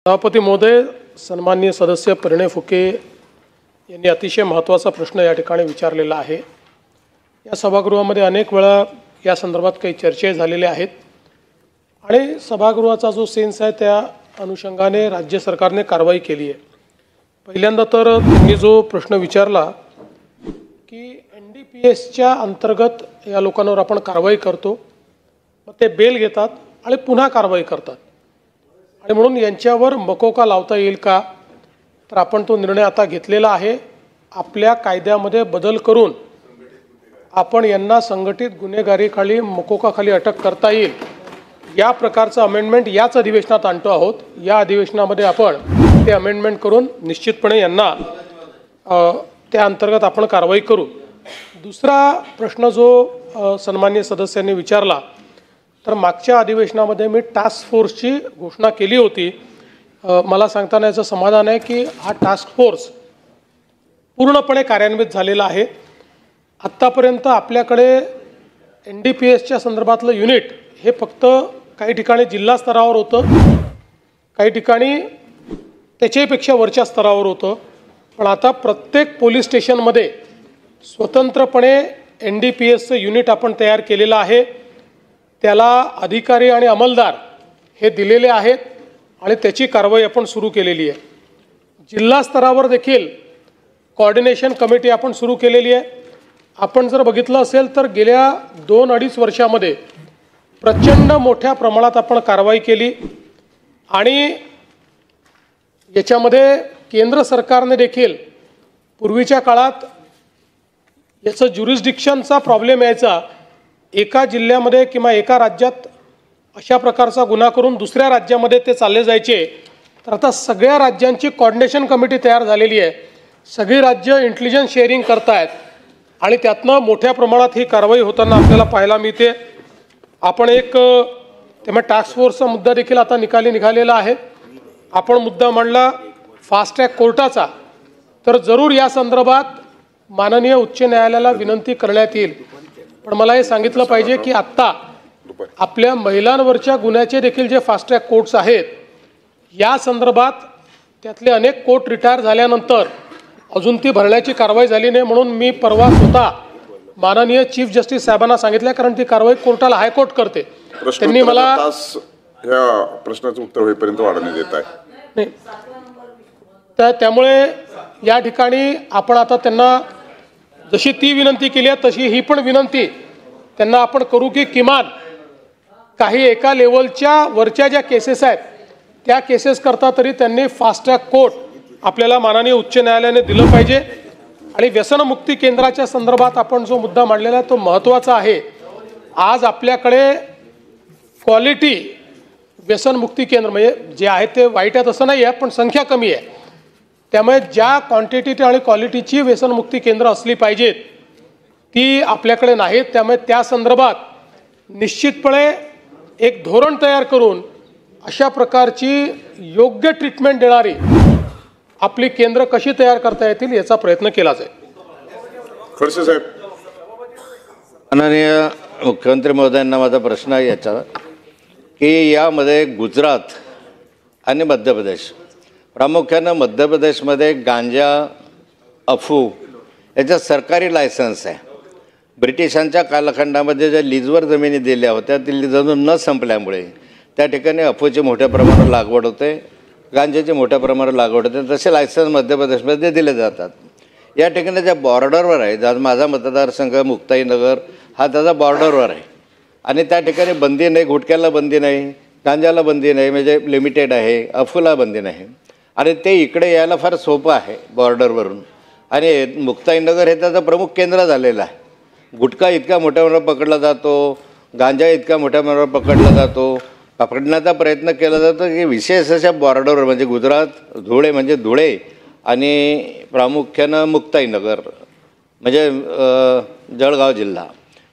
सभापती महोदय, सन्माननीय सदस्य परिणय फुके यांनी अतिशय महत्त्वाचा प्रश्न या ठिकाणी विचारलेला आहे। या सभागृहामध्ये अनेक वेळा या संदर्भात काही चर्चा झालेल्या आहेत आणि सभागृहाचा जो सेन्स आहे त्या अनुषंगाने राज्य सरकारने कारवाई केली आहे। पहिल्यांदा तर त्यांनी जो प्रश्न विचारला की NDPSच्या अंतर्गत या लोकांवर आपण कारवाई करतो, मग ते बेल घेतात आणि पुन्हा कारवाई करतात आणि म्हणून यांच्यावर मकोका लावता येईल का, तर आपण तो निर्णय आता घेतलेला आहे। आपल्या कायद्यामध्ये बदल करून आपण यांना संघटित गुन्हेगारीखाली मकोकाखाली अटक करता येईल या प्रकारचं अमेंडमेंट याच अधिवेशनात आणतो आहोत। या अधिवेशनामध्ये आपण ते अमेंडमेंट करून निश्चितपणे यांना त्या अंतर्गत आपण कारवाई करू। दुसरा प्रश्न जो सन्माननीय सदस्यांनी विचारला, तर मागच्या अधिवेशनामध्ये मी टास्क फोर्सची घोषणा केली होती। मला सांगताना याचं समाधान आहे की हा टास्क फोर्स पूर्णपणे कार्यान्वित झालेला आहे। आत्तापर्यंत आपल्याकडे NDPSच्या संदर्भातलं युनिट हे फक्त काही ठिकाणी जिल्हा स्तरावर होतं, काही ठिकाणी त्याच्यापेक्षा वरच्या स्तरावर होतं, पण आता प्रत्येक पोलीस स्टेशनमध्ये स्वतंत्रपणे NDPSचं युनिट आपण तयार केलेलं आहे। त्याला अधिकारी आणि अंमलदार हे दिलेले आहेत आणि त्याची कारवाई आपण सुरू केलेली आहे। जिल्हा स्तरावर देखील कोऑर्डिनेशन कमिटी आपण सुरू केलेली आहे। आपण जर बघितलं असेल तर गेल्या 2-2.5 वर्षामध्ये प्रचंड मोठ्या प्रमाणात आपण कारवाई केली आणि याच्यामध्ये केंद्र सरकारने देखील पूर्वीच्या काळात याचं ज्युरिस्डिक्शनचा प्रॉब्लेम यायचा, एका जिल्ह्यामध्ये किंवा एका राज्यात अशा प्रकारचा गुन्हा करून दुसऱ्या राज्यामध्ये ते चालले जायचे, तर आता सगळ्या राज्यांची कोऑर्डिनेशन कमिटी तयार झालेली आहे। सगळी राज्य इंटेलिजन्स शेअरिंग करतायत आणि त्यातनं मोठ्या प्रमाणात ही कारवाई होताना आपल्याला पाहायला मिळते। आपण एक त्यामुळे टास्क फोर्सचा मुद्दा देखील आता निघालेला आहे। आपण मुद्दा मांडला फास्ट ट्रॅक कोर्टाचा, तर जरूर या संदर्भात माननीय उच्च न्यायालयाला विनंती करण्यात येईल। पण मला हे सांगितलं पाहिजे की आत्ता आपल्या महिलांवरच्या गुन्ह्याचे देखील जे फास्ट ट्रॅक कोर्ट्स आहेत या संदर्भात त्यातले अनेक कोर्ट रिटायर झाल्यानंतर अजून ती भरण्याची कारवाई झाली नाही, म्हणून मी परवा स्वतः माननीय चीफ जस्टिस साहेबांना सांगितलं, कारण ती कारवाई कोर्टाला हायकोर्ट करते। त्यांनी मला या प्रश्नाचं उत्तर होईपर्यंत वाढवण्यात देत आहे नाही, तर त्यामुळे या ठिकाणी आपण आता त्यांना जशी ती विनंती केली आहे तशी ही पण विनंती त्यांना आपण करू की किमान काही एका लेवलच्या वरच्या ज्या केसेस आहेत त्या केसेस करता तरी त्यांनी फास्ट ट्रॅक कोर्ट आपल्याला माननीय उच्च न्यायालयाने दिलं पाहिजे। आणि व्यसनमुक्ती केंद्राच्या संदर्भात आपण जो मुद्दा मांडलेला आहे तो महत्त्वाचा आहे। आज आपल्याकडे क्वालिटी व्यसनमुक्ती केंद्र म्हणजे जे आहे ते वाईट आहे तसं नाही आहे, पण संख्या कमी आहे। त्यामुळे ज्या क्वांटिटी आणि क्वालिटीची व्यसनमुक्ती केंद्र असली पाहिजेत ती आपल्याकडे नाहीत। त्यामुळे त्या संदर्भात निश्चितपणे एक धोरण तयार करून अशा प्रकारची योग्य ट्रीटमेंट देणारी आपली केंद्र कशी तयार करता येतील याचा प्रयत्न केला जाईल। खडसे साहेब। माननीय मुख्यमंत्री महोदयांना माझा प्रश्न आहे याचा की यामध्ये गुजरात आणि मध्य प्रदेश, प्रामुख्यानं मध्य प्रदेशमध्ये गांजा, अफू याचा सरकारी लायसन्स आहे। ब्रिटिशांच्या कालखंडामध्ये ज्या लीजवर जमिनी दिल्या होत्या ती लीज अजून न संपल्यामुळे त्या ठिकाणी अफूची मोठ्या प्रमाणावर लागवड होते, गांजाची मोठ्या प्रमाणावर लागवड होते। तसे लायसन्स मध्य प्रदेशमध्ये दिले जातात। या ठिकाणी ज्या बॉर्डरवर आहे, जर माझा मतदारसंघ मुक्ताईनगर हा त्याचा बॉर्डरवर आहे आणि त्या ठिकाणी बंदी नाही, गुटख्याला बंदी नाही, गांजाला बंदी नाही, म्हणजे लिमिटेड आहे, अफूला बंदी नाही आणि ते इकडे यायला फार सोपं आहे बॉर्डरवरून। आणि मुक्ताईनगर हे त्याचं प्रमुख केंद्र झालेलं आहे। गुटखा इतक्या मोठ्या प्रमाणावर पकडला जातो, गांजा इतक्या मोठ्या प्रमाणावर पकडला जातो, पकडण्याचा प्रयत्न केला जातो की विशेष अशा बॉर्डरवर म्हणजे गुजरात, धुळे म्हणजे धुळे आणि प्रामुख्यानं मुक्ताईनगर म्हणजे जळगाव जिल्हा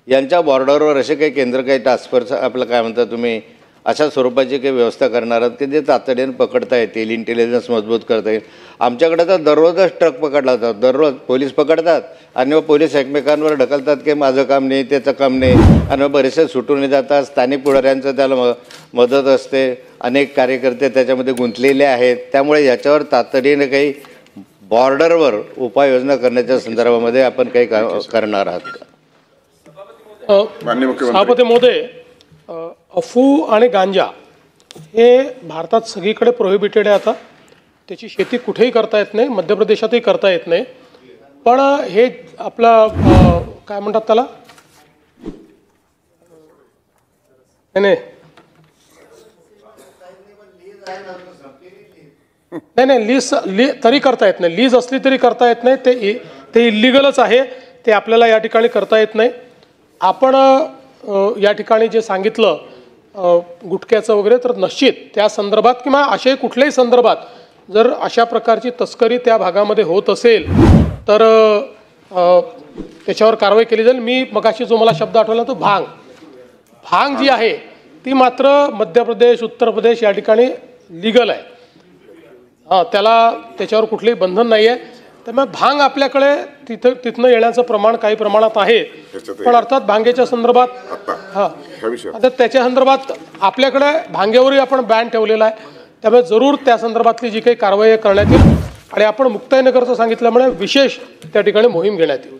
यांच्या बॉर्डरवर असे काही केंद्र, काही टास्क फोर्स आपलं काय म्हणता तुम्ही अशा स्वरूपाची काही व्यवस्था करणार आहात की जे तातडीने पकडता येतील, इंटेलिजन्स मजबूत करता येईल आमच्याकडे तर दररोजच ट्रक पकडला जातो, दररोज पोलीस पकडतात आणि मग पोलीस एकमेकांवर ढकलतात की माझं काम नाही, त्याचं काम नाही, आणि मग बरेचसे सुटून जातात. स्थानिक पुढाऱ्यांचं त्याला मदत असते, अनेक कार्यकर्ते त्याच्यामध्ये गुंतलेले आहेत. त्यामुळे याच्यावर तातडीने काही बॉर्डरवर उपाययोजना करण्याच्या संदर्भामध्ये आपण काही करणार आहात का? माननीय मुख्यमंत्री. सभापती महोदय, अफू आणि गांजा हे भारतात सगळीकडे प्रोहिबिटेड आहे. आता त्याची शेती कुठेही करता येत नाही, मध्य प्रदेशातही करता येत नाही. पण हे आपलं काय म्हणतात त्याला, नाही लीज तरी करता येत नाही. लीज असली तरी करता येत नाही. ते इल्लिगलच आहे. ते आपल्याला या ठिकाणी करता येत नाही. आपण या ठिकाणी जे सांगितलं गुटख्याचं वगैरे, तर निश्चित त्या संदर्भात किंवा अशाही कुठल्याही संदर्भात जर अशा प्रकारची तस्करी त्या भागामध्ये होत असेल तर त्याच्यावर कारवाई केली जाईल. मी मगाशी जो मला शब्द आठवला तो भांग जी आहे ती मात्र मध्य प्रदेश, उत्तर प्रदेश या ठिकाणी लिगल आहे. त्याच्यावर कुठलेही बंधन नाही आहे. त्यामुळे भांग आपल्याकडे तिथनं येण्याचं प्रमाण काही प्रमाणात आहे. पण अर्थात भांगेच्या संदर्भात आता त्याच्या संदर्भात आपल्याकडे भांग्यावरही आपण बॅन ठेवलेला आहे. त्यामुळे जरूर त्या संदर्भातली जी काही कारवाई करण्यात येईल आणि आपण मुक्ताईनगरचं सांगितल्यामुळे विशेष त्या ठिकाणी मोहीम घेण्यात येईल.